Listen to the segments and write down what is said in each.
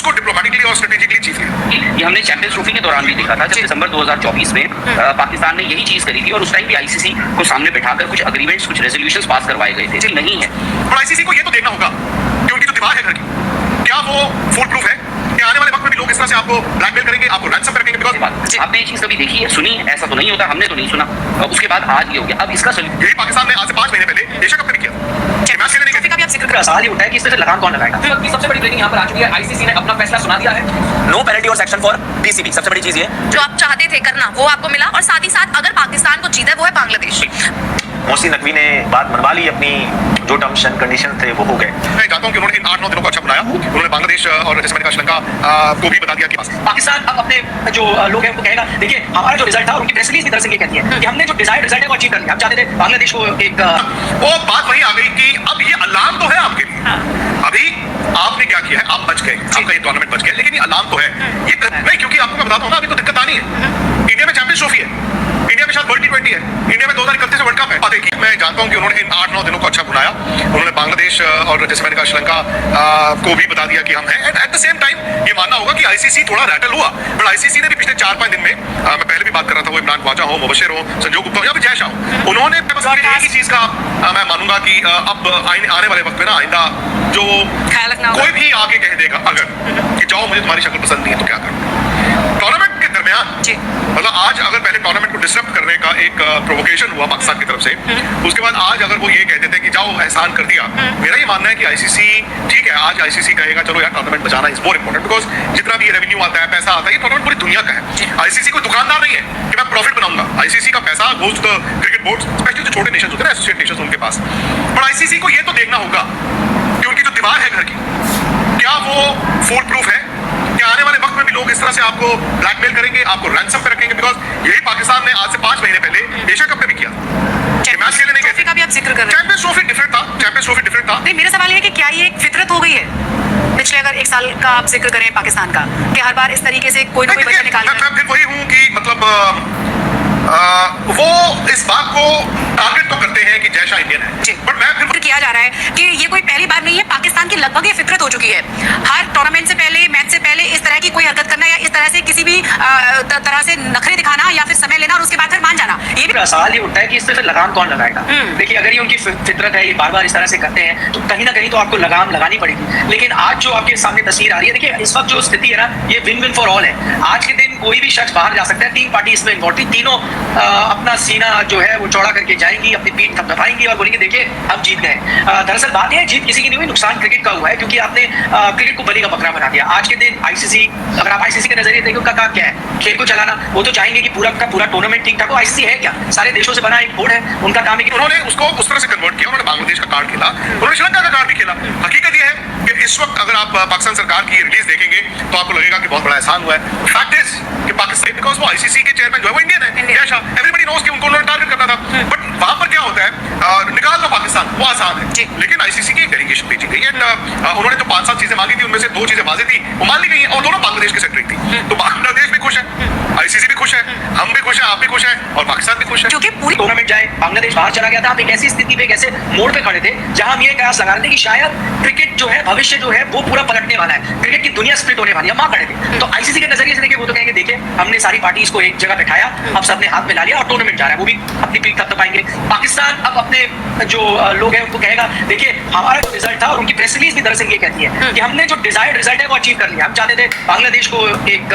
उसको डिप्लोमेटिकली और स्ट्रेटेजिकली जीत लिया। ये हमने चैंपियंस ट्रॉफी के दौरान भी देखा था, जब दिसंबर 2024 में पाकिस्तान ने यही चीज करी थी और उस टाइम भी आईसीसी को सामने बैठाकर कुछ एग्रीमेंट्स, कुछ रेजोल्यूशंस पास करवाए गए थे। नहीं है, और आईसीसी को ये तो देखना होगा कि उनकी जो दीवार है घर की, क्या वो फुल प्रूफ है कि आने वाले वक्त में भी लोग इस तरह से आपको ब्लैकमेल करेंगे, आपको रैंसम पे रखेंगे? बिकॉज आपने ये चीज कभी देखी है, सुनी है? ऐसा तो नहीं होता, हमने तो नहीं सुना। और उसके बाद आज ये हो गया। अब इसका यही पाकिस्तान ने आज से 5 महीने पहले एशिया कप में किया। मैच खेलने नहीं का भी आप जिक्र कर, सवाल ये उठा है कि इस तरह से लगाम कौन लगाएगा? तो सबसे बड़ी ब्रेकिंग यहाँ पर आ चुकी है, आईसीसी ने अपना फैसला सुना दिया है। नो पेनल्टी और सेक्शन फॉर पीसीबी। सबसे बड़ी चीज ये जो आप चाहते थे करना वो आपको मिला, और साथ ही साथ अगर पाकिस्तान को जीता है वो है बांग्लादेश। मोहसिन नकवी ने बात मनवा ली, अपनी जो टर्म्स एंड कंडीशन थे वो हो गए। मैं जानता हूं कि उन्होंने इन 8-9 दिनों को अच्छा बनाया। उन्होंने बांग्लादेश और जैसे मैंने कहा श्रीलंका को भी बता दिया कि पाकिस्तान अब अपने जो लोग हैं उनको कहेगा, देखिए हमारा जो रिजल्ट था, उनकी प्रेस रिलीज भी दरअसल ये कहती है कि हमने जो डिजायर्ड रिजल्ट है वो अचीव कर लिया। हम चाहते थे बांग्लादेश को एक वो बात वही आ गई कि अब ये अलार्म तो है आपके लिए। अभी आपने क्या किया है, आप बच गए, आपका ये टूर्नामेंट बच गया, लेकिन ये अलार्म तो है। ये नहीं, क्योंकि आपको मैं बताता हूं ना, अभी तो दिक्कत आनी है। इंडिया में चैंपियंस ट्रॉफी है, इंडिया में शायद वर्ल्ड टी20 है, इंडिया में 2031 वर्ल्ड कप है। देखिए, मैं जानता हूं कि उन्होंने इन 8-9 दिनों को अच्छा बुलाया। उन्होंने बांग्लादेश और जैसे मैंने कहा श्रीलंका को भी बता दिया कि हम हैं। एट द सेम टाइम ये मानना होगा कि आईसीसी थोड़ा रैटल हुआ, बट आईसीसी ने भी पिछले 4-5 दिन में, मैं पहले भी बात कर रहा था, वो इमरान ख्वाजा हो, मुबशिर हो, संजू गुप्ता हो या फिर जय शाह हो, उन्होंने बस एक ही चीज का मैं मानूंगा कि अब आने वाले वक्त में ना आइंदा जो कोई भी आके कह देगा अगर कि जाओ मुझे तुम्हारी शक्ल पसंद नहीं है तो क्या करो टूर्नामेंट के दरमियान, मतलब आज अगर पहले टूर्नामेंट को डिस्टर्ब करने का एक प्रोवोकेशन हुआ पाकिस्तान की तरफ से, उसके बाद आज अगर वो ये कहते थे कि जाओ एहसान कर दिया, मेरा ये मानना है कि आईसीसी ठीक है, आज आईसीसी कहेगा चलो यार टूर्नामेंट बचाना इज मोर इंपॉर्टेंट, बिकॉज जितना भी रेवेन्यू आता है, पैसा आता है, ये टूर्नामेंट पूरी दुनिया का है। आईसीसी कोई दुकानदार नहीं है कि मैं प्रॉफिट बनाऊंगा। आईसीसी का पैसा goes to the cricket board, specially जो छोटे नेशन होते हैं, एसोसिएट नेशन उनके पास। पर आईसीसी को ये तो देखना होगा कि उनकी जो दीवार है घर की, क्या वो फुल प्रूफ है कि आने वाले वक्त में भी लोग इस तरह से आपको ब्लैकमेल करेंगे, आपको रैंसम पे रखेंगे? बिकॉज यही पाकिस्तान ने आज से 5 महीने पहले एशिया कप में भी किया। मैच खेलने नहीं गए, का भी आप जिक्र कर रहे हैं। चैंपियंस ट्रॉफी डिफरेंट था, चैंपियंस ट्रॉफी डिफरेंट था। नहीं, मेरा सवाल ये है कि क्या ये एक फितरत हो गई है पिछले अगर 1 साल का आप जिक्र करें पाकिस्तान का, कि हर बार इस तरीके से कोई ना कोई बच्चा निकाल मैं फिर वही हूँ कि मतलब वो इस बात को टारगेट तो करते हैं कि जय शाह इंडियन है, बट मैं फिर किया जा रहा है कि ये कोई पहली बार नहीं है, पाकिस्तान की लगभग ये फितरत हो चुकी है। हर टूर्नामेंट से पहले, मैच से पहले इस तरह की कोई हरकत करना या इस तरह से किसी भी तरह से नखरे दिखाना या फिर समय लेना और उसके बाद फिर मान जाना, ये भी सवाल ये उठता है कि इस तरह से लगाम कौन लगाएगा? देखिए, अगर ये उनकी फितरत है, ये बार बार इस तरह से करते हैं, तो कहीं ना कहीं तो आपको लगाम लगानी पड़ेगी। लेकिन आज जो आपके सामने तस्वीर आ रही है, देखिए इस वक्त जो स्थिति है ना, ये विन विन फॉर ऑल है। आज के दिन कोई भी शख्स बाहर जा सकता है, 3 पार्टी इसमें इन्वॉल्व थी, तीनों अपना सीना जो है वो चौड़ा करके जाएंगी, अपनी पीठ थपथपाएंगी और बोलेंगे देखिए हम जीत गए। दरअसल बात यह है, जीत किसी की नहीं हुई, नुकसान क्रिकेट का हुआ है, क्योंकि आपने क्रिकेट को बलि का बकरा बना दिया। आज के दिन आईसीसी, अगर आप आईसीसी के नजरिए देखो, उनका काम क्या है? खेल को चलाना। वो तो चाहेंगे कि पूरा का पूरा टूर्नामेंट ठीक ठाक हो। आईसीसी है क्या? सारे देशों से बना एक बोर्ड है, उनका काम है कि उन्होंने उसको उस तरह से कन्वर्ट किया। उन्होंने बांग्लादेश का कार्ड खेला, उन्होंने श्रीलंका का कार्ड भी खेला। हकीकत यह है कि इस वक्त अगर आप पाकिस्तान सरकार की रिलीज देखेंगे तो आपको लगेगा कि बहुत बड़ा एहसान हुआ है। फैक्ट इज कि पाकिस्तान, बिकॉज वो आईसीसी के चेयरमैन जो है वो इंडियन है, जय शाह, एवरीबॉडी नोस कि उनको उन्होंने टारगेट करना था। बट वहां पर क्या होता है, निकाल दो पाकिस्तान, वो आसान है, लेकिन आईसीसी की एक डेलीगेशन भेजी गई एंड उन्होंने जो 5-7 चीजें मांगी थी, उनमें से 2 चीजें वाजे थी, वो मान ली गई हैं, और दोनों बांग्लादेश के सेक्रेटरी थी। तो बांग्लादेश भी खुश है, आईसीसी भी खुश है, हम भी खुश है, आप भी खुश है, और पाकिस्तान भी खुश है। क्योंकि पूरी टूर्नामेंट जाए, बांग्लादेश बाहर चला गया था। आप एक ऐसी स्थिति पे, एक ऐसे मोड़ पे खड़े थे जहां हम ये कयास लगा रहे थे कि शायद क्रिकेट जो है, भविष्य जो है वो पूरा पलटने वाला है, क्रिकेट की दुनिया स्प्लिट होने वाली है। हम वहां खड़े थे, तो आईसीसी के नजरिए से देखिए, वो तो कहेंगे देखिए हमने सारी पार्टीज को एक जगह बैठाया, हम सबने हाथ में ला लिया और टूर्नामेंट जा रहा है, वो भी अपनी पीठ थपथपाएंगे। पाकिस्तान अब अपने जो लोग हैं उनको कहेगा देखिए हमारा जो रिजल्ट था, और उनकी प्रेस रिलीज भी दरअसल ये कहती है कि हमने जो डिजायर्ड रिजल्ट है वो अचीव कर लिया। हम चाहते थे बांग्लादेश को एक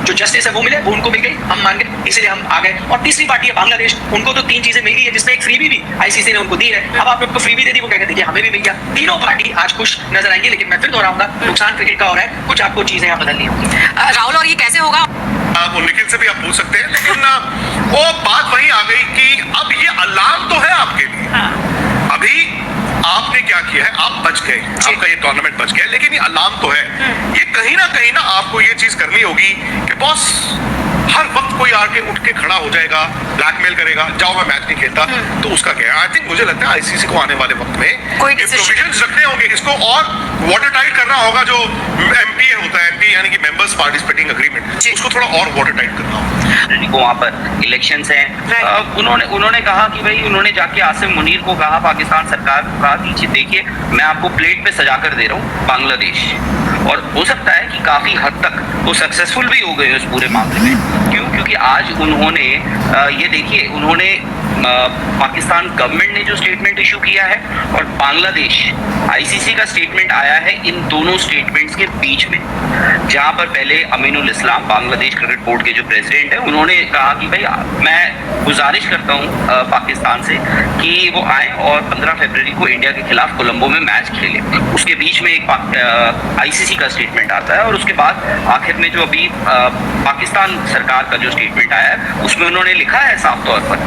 जो जस्टिस है वो मिले, वो उनको मिल गई, हम मान गए, इसलिए हम आ गए। और तीसरी पार्टी है बांग्लादेश, उनको तो 3 चीजें मिल गई है, जिसमें एक फ्रीबी भी आईसीसी ने उनको दी है। अब आप उनको फ्रीबी दे दी, वो कहेंगे देखिए हमें भी मिल गया। तीनों पार्टी आज खुश नजर आएंगी, लेकिन मैं फिर दोहराऊंगा, नुकसान क्रिकेट का हो रहा है, कुछ आपको चीजें यहाँ बदलनी होगी। राहुल, और ये कैसे होगा? वो निखिल से भी आप पूछ सकते हैं, लेकिन वो बात वही आ गई कि अब ये अलार्म तो है आपके लिए। अभी आपने क्या किया है, आप बच गए, आपका ये टूर्नामेंट बच गया, लेकिन ये अलार्म तो है। ये कहीं ना आपको ये चीज करनी होगी कि बॉस हर वक्त कोई आके उठ के खड़ा हो जाएगा, ब्लैकमेल करेगा, जाओ मैं मैच नहीं खेलता, तो उसका क्या है? आई थिंक मुझे लगता है आईसीसी को आने वाले वक्त में कोई प्रोविजंस रखने होंगे, इसको और वाटर टाइट करना होगा। जो एमपी होता है, एमपी यानी कि मेंबर्स पार्टिसिपेटिंग एग्रीमेंट, उसको थोड़ा और वाटर टाइट करना होगा। फेब्रुअरी को वहाँ पर इलेक्शंस हैं। उन्होंने कहा कि भाई उन्होंने जाके आसिम मुनीर को कहा, पाकिस्तान सरकार को कहा कि देखिए मैं आपको प्लेट पे सजा कर दे रहा हूँ बांग्लादेश, और हो सकता है कि काफी हद तक वो सक्सेसफुल भी हो गए उस पूरे मामले में। क्यों? क्योंकि आज उन्होंने ये देखिए, उन्होंने पाकिस्तान गवर्नमेंट ने जो स्टेटमेंट इशू किया है और बांग्लादेश आईसीसी का स्टेटमेंट आया है, इन दोनों स्टेटमेंट्स के बीच में, जहां पर पहले अमीनुल इस्लाम बांग्लादेश क्रिकेट बोर्ड के जो प्रेसिडेंट है, उन्होंने कहा कि भाई मैं गुजारिश करता हूं पाकिस्तान से कि वो आए और 15 फरवरी को इंडिया के खिलाफ कोलंबो में मैच खेले। उसके बीच में एक आईसीसी का स्टेटमेंट आता है और उसके बाद आखिर में जो अभी पाकिस्तान सरकार का जो स्टेटमेंट आया है उसमें उन्होंने लिखा है साफ तौर पर,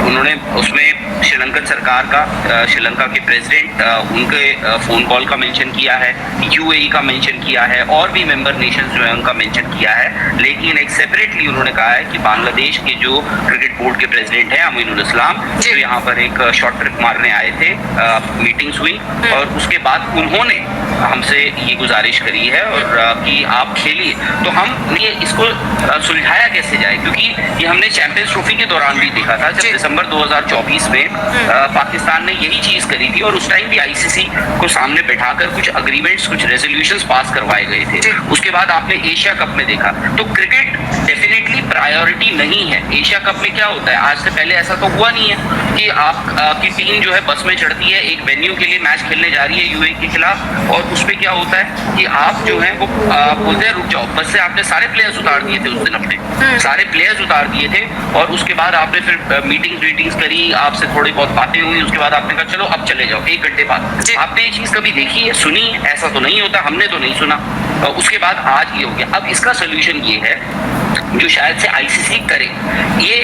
उन्होंने उसमें श्रीलंकन सरकार का, श्रीलंका के प्रेसिडेंट उनके फोन कॉल का मेंशन किया है, यूएई का मेंशन किया है और भी मेंबर नेशंस जो है उनका मेंशन किया है। लेकिन एक सेपरेटली उन्होंने कहा है कि बांग्लादेश के जो क्रिकेट बोर्ड के प्रेसिडेंट हैं अमीनुल इस्लाम, जो यहाँ पर एक शॉर्ट ट्रिप मारने आए थे, मीटिंग्स हुई और उसके बाद उन्होंने हमसे ये गुजारिश करी है और कि आप खेलिए। तो हम ये इसको सुलझाया कैसे जाए, क्योंकि ये हमने चैंपियंस ट्रॉफी के दौरान भी देखा था जब दिसंबर 2024 में पाकिस्तान ने यही चीज करी थी और उस टाइम भी आईसीसी को सामने बैठाकर कुछ अग्रीमेंट्स, कुछ रेजोल्यूशंस पास करवाए गए थे। उसके बाद आपने एशिया कप में देखा, तो क्रिकेट डेफिनेटली प्रायोरिटी नहीं है। एशिया कप में क्या होता है, आज से पहले ऐसा तो हुआ नहीं है कि आपकी टीम जो है बस में चढ़ती है, एक वेन्यू के लिए मैच खेलने जा रही है यूएई के खिलाफ, और उसमें क्या होता है कि आप जो है वो बोलते हैं रुक जाओ, बस से आपने सारे प्लेयर्स उतार दिए थे उस दिन, अपने सारे प्लेयर्स उतार दिए थे और उसके बाद आपने फिर मीटिंग्स करी, आपसे थोड़ी बहुत बातें हुई, उसके बाद आपने कहा चलो अब चले जाओ 1 घंटे बाद। आपने ये चीज कभी देखी है, सुनी है? ऐसा तो नहीं होता, हमने तो नहीं सुना। उसके बाद आज ये हो गया। अब इसका सोल्यूशन ये है जो शायद से आईसीसी करे, ये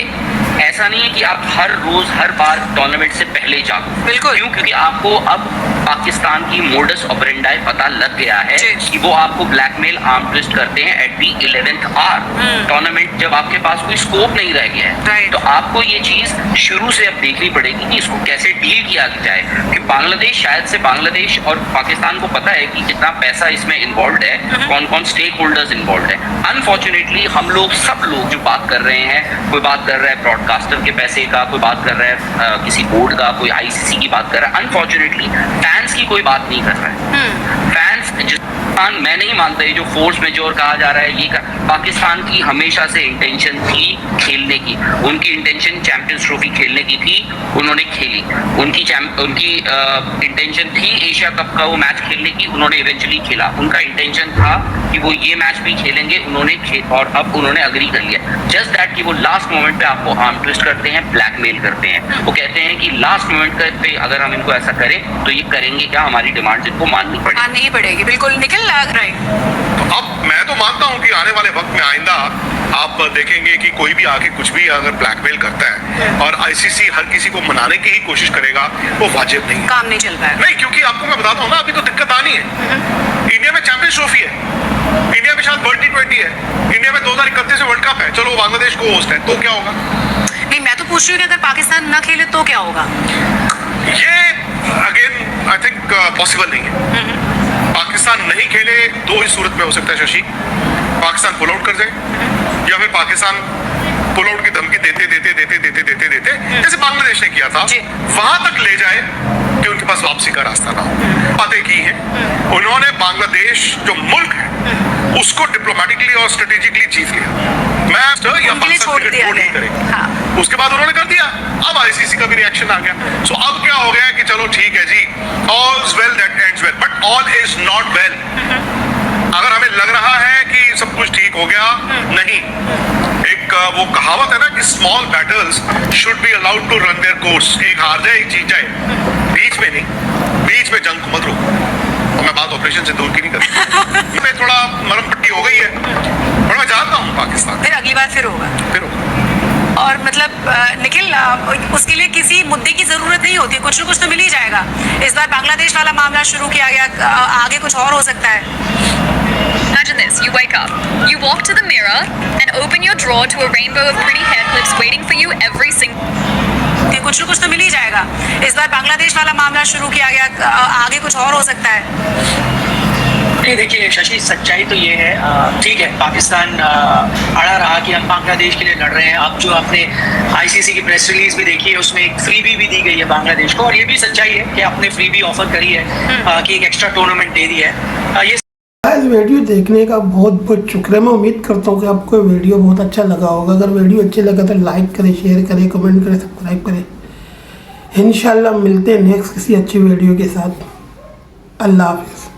ऐसा नहीं है कि आप हर रोज हर बार टूर्नामेंट से पहले जाओ। बिल्कुल। क्यों? क्योंकि आपको अब पाकिस्तान की मोडस ऑपरेंडाई पता लग गया है कि वो आपको ब्लैकमेल, आर्म ट्विस्ट करते हैं at the 11th our tournament, जब आपके पास कोई स्कोप नहीं रह गया है। तो आपको ये चीज शुरू से अब देखनी पड़ेगी कि इसको कैसे डील किया जाए, कि बांग्लादेश, शायद से बांग्लादेश और पाकिस्तान को पता है कि कितना पैसा इसमें इन्वॉल्व है, कौन कौन स्टेक होल्डर्स इन्वॉल्व है। अनफॉर्चुनेटली हम लोग, सब लोग जो बात कर रहे हैं, कोई बात कर रहा है ब्रॉडकास्टर के पैसे का, कोई बात कर रहा है किसी बोर्ड का, कोई आईसीसी की बात कर रहा है, अनफॉर्चुनेटली फैंस की कोई बात नहीं कर रहा है। फैंस मैं नहीं मानता ये जो फोर्स मेजोर कहा जा रहा है, ये पाकिस्तान की हमेशा से इंटेंशन थी खेलने की, उनकी इंटेंशन चैंपियंस ट्रॉफी खेलने की थी, उन्होंने खेली। उनकी इंटेंशन थी एशिया कप का वो मैच खेलने की, उन्होंने इवेंचुअली खेला। उनका इंटेंशन था कि वो ये मैच भी खेलेंगे, उन्होंने और अब उन्होंने अग्री कर लिया। जस्ट दैट कि वो लास्ट मोमेंट पे आपको आर्म ट्विस्ट करते हैं, ब्लैकमेल करते हैं। वो कहते हैं कि लास्ट मोमेंट पे अगर हम इनको ऐसा करें तो ये करेंगे क्या, हमारी डिमांड इनको माननी पड़ेगी। बिल्कुल निखिल, राइट। तो अब मैं तो मानता हूं कि आने वाले वक्त में आइंदा आप देखेंगे कि कोई भी आके कुछ भी अगर ब्लैकमेल करता है और आईसीसी हर किसी को मनाने की ही कोशिश करेगा, वो वाजिब नहीं है, काम नहीं चल पाएगा। नहीं, क्योंकि आपको मैं बताता हूँ ना, अभी तो दिक्कत आनी है। इंडिया में चैंपियंस ट्रॉफी है, इंडिया में शायद वर्ल्ड T20 है, इंडिया में 2031 में वर्ल्ड कप है, चलो बांग्लादेश को होस्ट है, तो क्या होगा? नहीं, मैं तो पूछ रही हूँ कि अगर पाकिस्तान न खेले तो क्या होगा? ये अगेन आई थिंक पॉसिबल नहीं है। पाकिस्तान नहीं खेले, दो ही सूरत में हो सकता है शशि, पाकिस्तान पुल आउट कर जाए या फिर पाकिस्तान पुल आउट की धमकी देते जैसे बांग्लादेश ने किया था, वहां तक ले जाए कि उनके पास वापसी का रास्ता ना हो। बातें की है उन्होंने, बांग्लादेश जो मुल्क है उसको डिप्लोमेटिकली और स्ट्रेटेजिकली जीत लिया। मैच या पाकिस्तान क्रिकेट बोर्ड नहीं करेगी। हाँ। उसके बाद उन्होंने कर दिया, अब आईसीसी का भी रिएक्शन आ गया। सो अब क्या हो गया कि चलो ठीक है जी, all is well that ends well, but all is not well. अगर हमें लग रहा है कि सब कुछ ठीक हो गया, नहीं। एक वो कहावत है ना कि small battles should be allowed to run their course, एक हार जाए एक जीत जाए, बीच में नहीं, बीच में जंग को मत रोको। और मैं बात ऑपरेशन से दूर की नहीं करता मैं थोड़ा मरम पट्टी हो गई है और मैं जानता हूँ पाकिस्तान फिर अगली बार फिर होगा। और मतलब निखिल, उसके लिए किसी मुद्दे की जरूरत नहीं होती, कुछ न कुछ तो मिल ही जाएगा। इस बार बांग्लादेश वाला मामला शुरू किया गया, आगे कुछ और हो सकता है। Imagine this, you wake up, you walk to the mirror and open your drawer to a rainbow of pretty hair clips waiting for you every single कि कुछ न कुछ तो मिल ही जाएगा। इस बार बांग्लादेश वाला मामला शुरू किया गया, आगे कुछ और हो सकता है। देखिए शशि, सच्चाई तो ये है, ठीक है पाकिस्तान अड़ा रहा कि हम बांग्लादेश के लिए लड़ रहे हैं। अब जो आपने आईसीसी की प्रेस रिलीज भी देखी है, उसमें एक फ्रीबी भी दी गई है बांग्लादेश को, और ये भी सच्चाई है कि आपने फ्रीबी ऑफर करी है कि एक एक्स्ट्रा टूर्नामेंट दे दी है। ये इस वीडियो देखने का बहुत बहुत शुक्रिया। मैं उम्मीद करता हूँ कि आपको वीडियो बहुत अच्छा लगा होगा। अगर वीडियो अच्छी लगा तो लाइक करें, शेयर करें, कमेंट करें, सब्सक्राइब करें। इंशाल्लाह मिलते हैं नेक्स्ट किसी अच्छी वीडियो के साथ। अल्लाह हाफिज़।